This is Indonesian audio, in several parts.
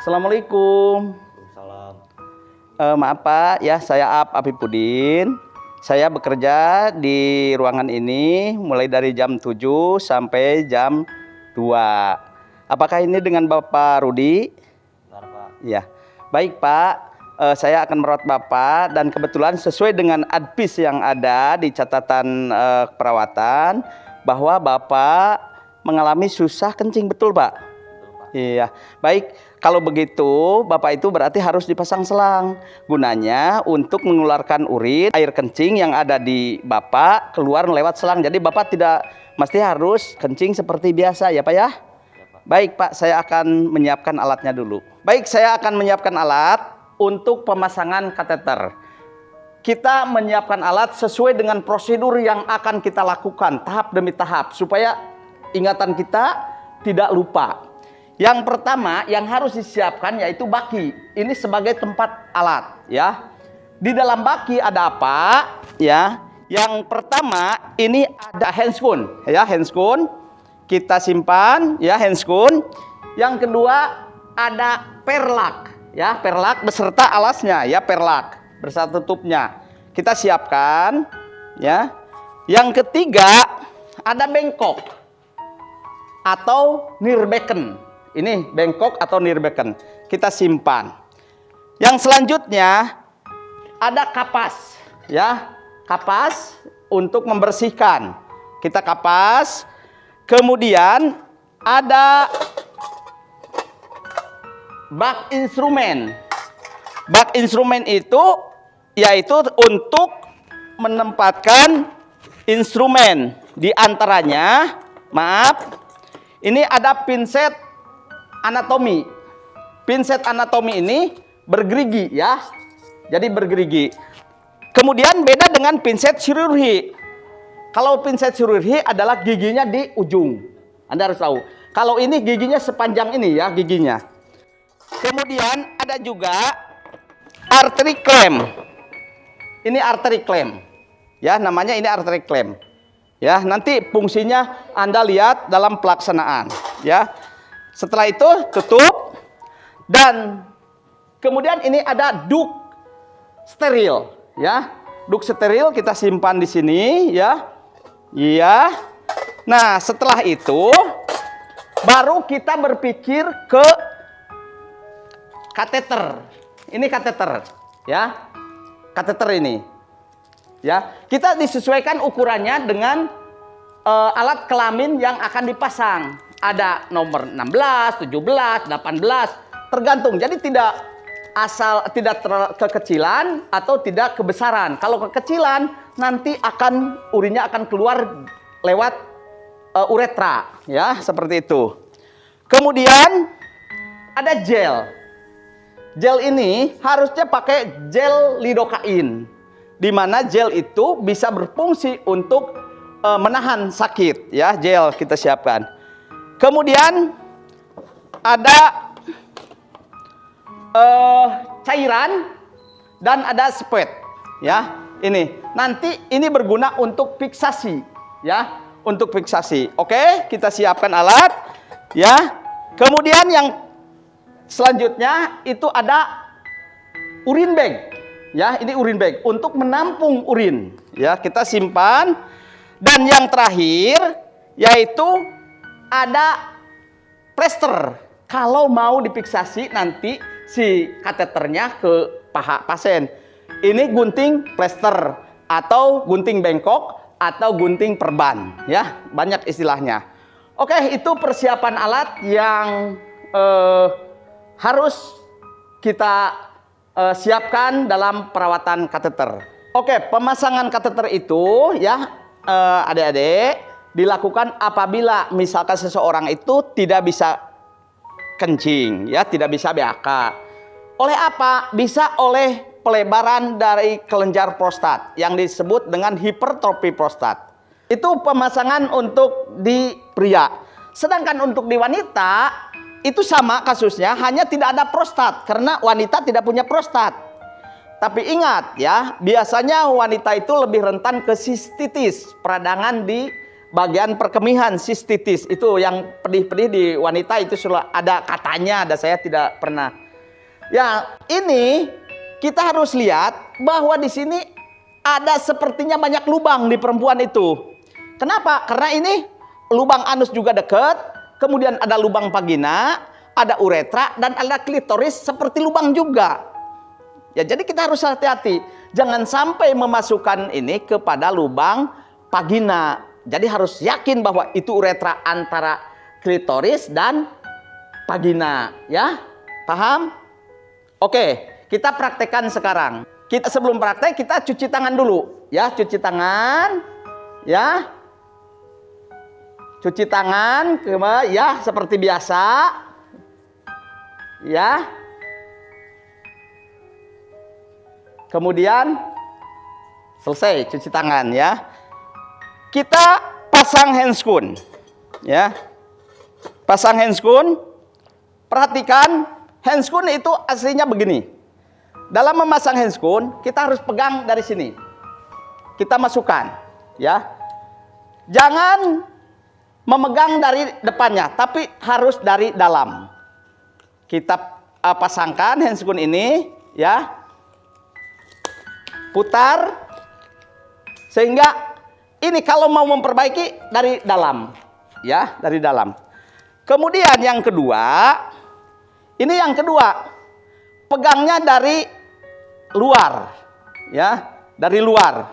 Assalamualaikum. Salam. Maaf Pak, ya saya Apipudin. Saya bekerja di ruangan ini mulai dari jam 7 sampai jam 2. Apakah ini dengan Bapak Rudi? Bentar, Pak. Ya, baik Pak. Saya akan merawat Bapak dan kebetulan sesuai dengan advis yang ada di catatan perawatan bahwa Bapak mengalami susah kencing, betul Pak? Betul, Pak. Iya, baik. Kalau begitu, Bapak itu berarti harus dipasang selang. Gunanya untuk mengeluarkan urin, air kencing yang ada di Bapak keluar lewat selang. Jadi Bapak tidak mesti harus kencing seperti biasa ya Pak ya? Ya, Pak. Baik Pak, saya akan menyiapkan alatnya dulu. Baik, saya akan menyiapkan alat untuk pemasangan kateter. Kita menyiapkan alat sesuai dengan prosedur yang akan kita lakukan tahap demi tahap supaya ingatan kita tidak lupa. Yang pertama yang harus disiapkan yaitu baki. Ini sebagai tempat alat ya. Di dalam baki ada apa? Ya. Yang pertama ini ada handscoon ya, handscoon. Kita simpan ya handscoon. Yang kedua ada perlak ya, perlak beserta alasnya ya, perlak beserta tutupnya. Kita siapkan ya. Yang ketiga ada bengkok atau nirbeken. Ini bengkok atau nirbeken. Kita simpan. Yang selanjutnya ada kapas ya. Kapas untuk membersihkan. Kita kapas. Kemudian ada bak instrumen. Bak instrumen itu yaitu untuk menempatkan instrumen. Di antaranya, maaf, ini ada pinset anatomi. Pinset anatomi ini bergerigi ya. Jadi bergerigi. Kemudian beda dengan pinset chirurgi. Kalau pinset chirurgi adalah giginya di ujung. Anda harus tahu. Kalau ini giginya sepanjang ini ya giginya. Kemudian ada juga artery clamp. Ini artery clamp. Ya, namanya ini artery clamp. Ya, nanti fungsinya Anda lihat dalam pelaksanaan ya. Setelah itu tutup dan kemudian ini ada duk steril ya. Duk steril kita simpan di sini ya. Iya. Nah, setelah itu baru kita berpikir ke kateter. Ini kateter ya. Kateter ini. Ya, kita disesuaikan ukurannya dengan alat kelamin yang akan dipasang. Ada nomor 16, 17, 18, tergantung. Jadi tidak asal tidak kekecilan atau tidak kebesaran. Kalau kekecilan nanti urinnya akan keluar lewat uretra ya, seperti itu. Kemudian ada gel. Gel ini harusnya pakai gel lidokain. Di mana gel itu bisa berfungsi untuk menahan sakit ya, gel kita siapkan. Kemudian ada cairan dan ada spet ya. Ini nanti ini berguna untuk fiksasi ya, untuk fiksasi. Oke, kita siapkan alat ya. Kemudian yang selanjutnya itu ada urin bag ya. Ini urin bag untuk menampung urin ya, kita simpan. Dan yang terakhir yaitu ada plester. Kalau mau difiksasi nanti si kateternya ke paha pasien. Ini gunting plester atau gunting bengkok atau gunting perban ya, banyak istilahnya. Oke, itu persiapan alat yang harus kita siapkan dalam perawatan kateter. Oke, pemasangan kateter itu ya adik-adik dilakukan apabila misalkan seseorang itu tidak bisa kencing ya, tidak bisa BAK. Oleh apa? Bisa oleh pelebaran dari kelenjar prostat yang disebut dengan hipertrofi prostat. Itu pemasangan untuk di pria. Sedangkan untuk di wanita itu sama kasusnya, hanya tidak ada prostat karena wanita tidak punya prostat. Tapi ingat ya, biasanya wanita itu lebih rentan ke sistitis, peradangan di bagian perkemihan sistitis itu yang pedih-pedih di wanita itu sudah ada katanya, ada saya tidak pernah. Ya, ini kita harus lihat bahwa di sini ada sepertinya banyak lubang di perempuan itu. Kenapa? Karena ini lubang anus juga dekat, kemudian ada lubang vagina, ada uretra dan ada klitoris seperti lubang juga. Ya, jadi kita harus hati-hati. Jangan sampai memasukkan ini kepada lubang vagina. Jadi harus yakin bahwa itu uretra antara klitoris dan vagina, ya. Paham? Oke, kita praktekkan sekarang. Kita sebelum praktek kita cuci tangan dulu, ya, cuci tangan, ya. Cuci tangan, ya, seperti biasa. Ya. Kemudian selesai cuci tangan, ya. Kita pasang handscoon, ya. Pasang handscoon. Perhatikan, handscoon itu aslinya begini. Dalam memasang handscoon, kita harus pegang dari sini. Kita masukkan, ya. Jangan memegang dari depannya, tapi harus dari dalam. Kita pasangkan handscoon ini, ya. Putar sehingga ini kalau mau memperbaiki dari dalam, ya, dari dalam. Kemudian yang kedua, ini yang kedua, pegangnya dari luar, ya, dari luar.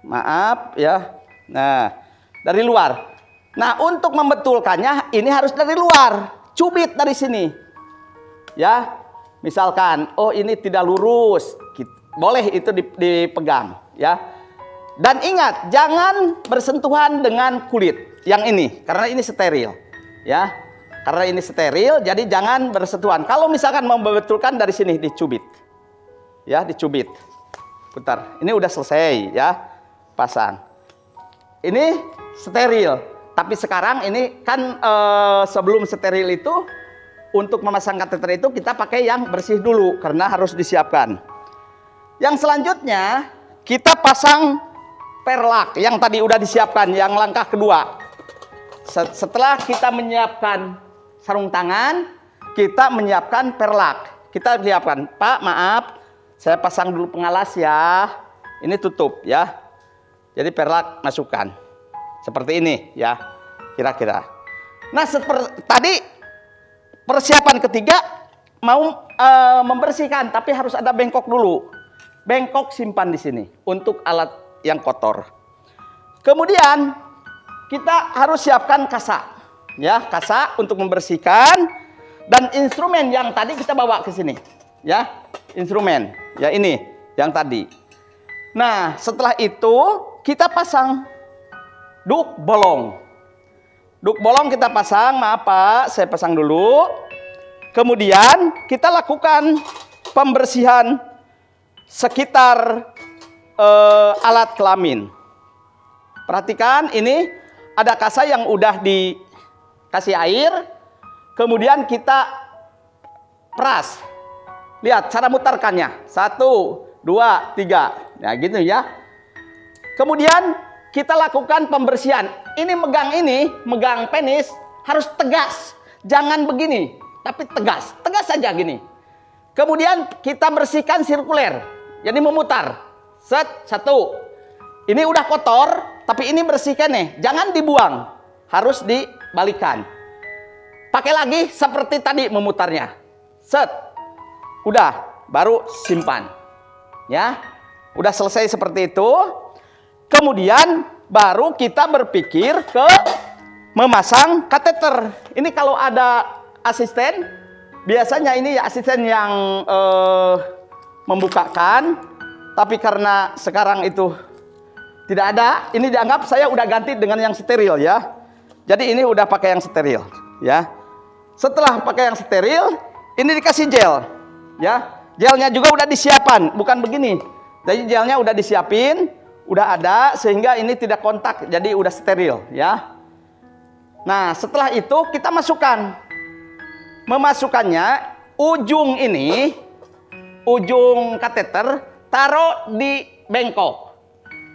Maaf, ya. Nah, dari luar. Nah, untuk membetulkannya ini harus dari luar, cubit dari sini, ya. Misalkan, oh ini tidak lurus, boleh itu dipegang, ya. Dan ingat, jangan bersentuhan dengan kulit yang ini, karena ini steril, ya. Karena ini steril, jadi jangan bersentuhan. Kalau misalkan mau membetulkan dari sini, dicubit, ya, dicubit, putar. Ini udah selesai, ya, pasang. Ini steril, tapi sekarang ini kan sebelum steril itu, untuk memasang kateter itu kita pakai yang bersih dulu karena harus disiapkan. Yang selanjutnya kita pasang perlak yang tadi udah disiapkan, yang langkah kedua. Setelah kita menyiapkan sarung tangan, kita menyiapkan perlak. Kita siapkan, Pak, maaf, saya pasang dulu pengalas ya. Ini tutup, ya. Jadi perlak masukkan. Seperti ini, ya. Kira-kira. Nah, seperti tadi persiapan ketiga mau membersihkan, tapi harus ada bengkok dulu. Bengkok simpan di sini untuk alat yang kotor. Kemudian kita harus siapkan kasa, ya, kasa untuk membersihkan dan instrumen yang tadi kita bawa ke sini, ya, instrumen, ya ini yang tadi. Nah, setelah itu kita pasang duk bolong. Duk bolong kita pasang, maaf Pak, saya pasang dulu. Kemudian kita lakukan pembersihan sekitar alat kelamin. Perhatikan ini ada kasa yang udah dikasih air. Kemudian kita peras. Lihat cara mutarkannya. 1, 2, 3. Nah gitu ya. Kemudian kita lakukan pembersihan. Ini, megang penis harus tegas. Jangan begini, tapi tegas. Tegas saja gini. Kemudian kita bersihkan sirkuler. Jadi memutar. Set, 1. Ini udah kotor, tapi ini bersihkan nih. Jangan dibuang. Harus dibalikan. Pakai lagi seperti tadi memutarnya. Set. Udah, baru simpan. Ya. Udah selesai seperti itu. Kemudian baru kita berpikir ke memasang kateter. Ini kalau ada asisten, biasanya ini asisten yang membukakan, tapi karena sekarang itu tidak ada, ini dianggap saya udah ganti dengan yang steril ya. Jadi ini udah pakai yang steril ya. Setelah pakai yang steril, ini dikasih gel ya. Gelnya juga udah disiapkan, bukan begini. Jadi gelnya udah disiapin, udah ada sehingga ini tidak kontak, jadi udah steril ya. Nah, setelah itu kita masukkan. Memasukkannya ujung ini, ujung kateter taruh di bengkok.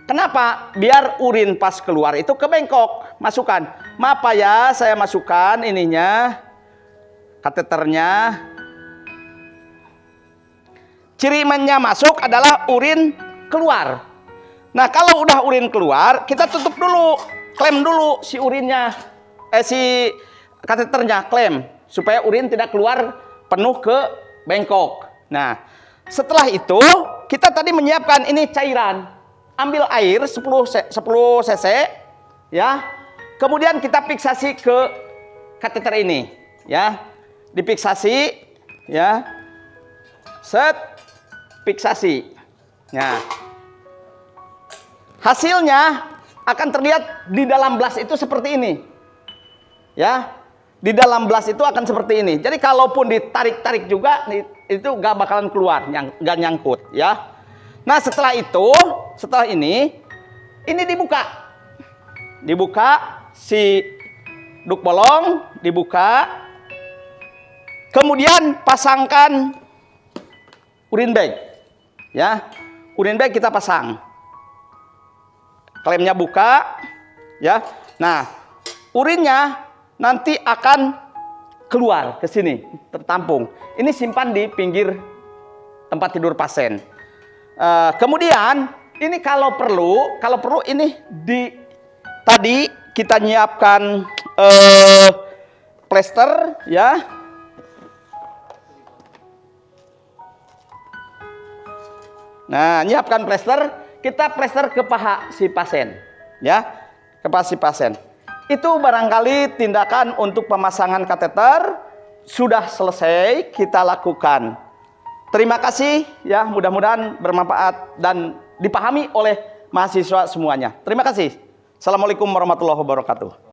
Kenapa? Biar urin pas keluar itu ke bengkok. Masukkan. Maaf Pak ya, saya masukkan ininya, kateternya. Cirinya masuk adalah urin keluar. Nah, kalau udah urin keluar, kita tutup dulu, klem dulu si urinnya, si kateternya, klem, supaya urin tidak keluar penuh ke bengkok. Nah, setelah itu kita tadi menyiapkan ini cairan. Ambil air 10 cc, ya. Kemudian kita fiksasi ke kateter ini, ya. Difiksasi, ya. Set, fiksasi. Nah, hasilnya akan terlihat di dalam blas itu seperti ini, ya. Di dalam blas itu akan seperti ini. Jadi kalaupun ditarik-tarik juga itu gak bakalan keluar, gak nyangkut, ya. Nah, setelah itu, setelah ini dibuka si duk bolong, dibuka. Kemudian pasangkan urin bag, ya. Urin bag kita pasang. Klemnya buka, ya. Nah, urinnya nanti akan keluar ke sini, tertampung. Ini simpan di pinggir tempat tidur pasien. Kemudian ini kalau perlu ini tadi kita nyiapkan plester, ya. Nah, nyiapkan plester, kita plester ke paha si pasien, ya, ke paha si pasien. Itu barangkali tindakan untuk pemasangan kateter sudah selesai kita lakukan. Terima kasih, ya, mudah-mudahan bermanfaat dan dipahami oleh mahasiswa semuanya. Terima kasih. Assalamualaikum warahmatullahi wabarakatuh.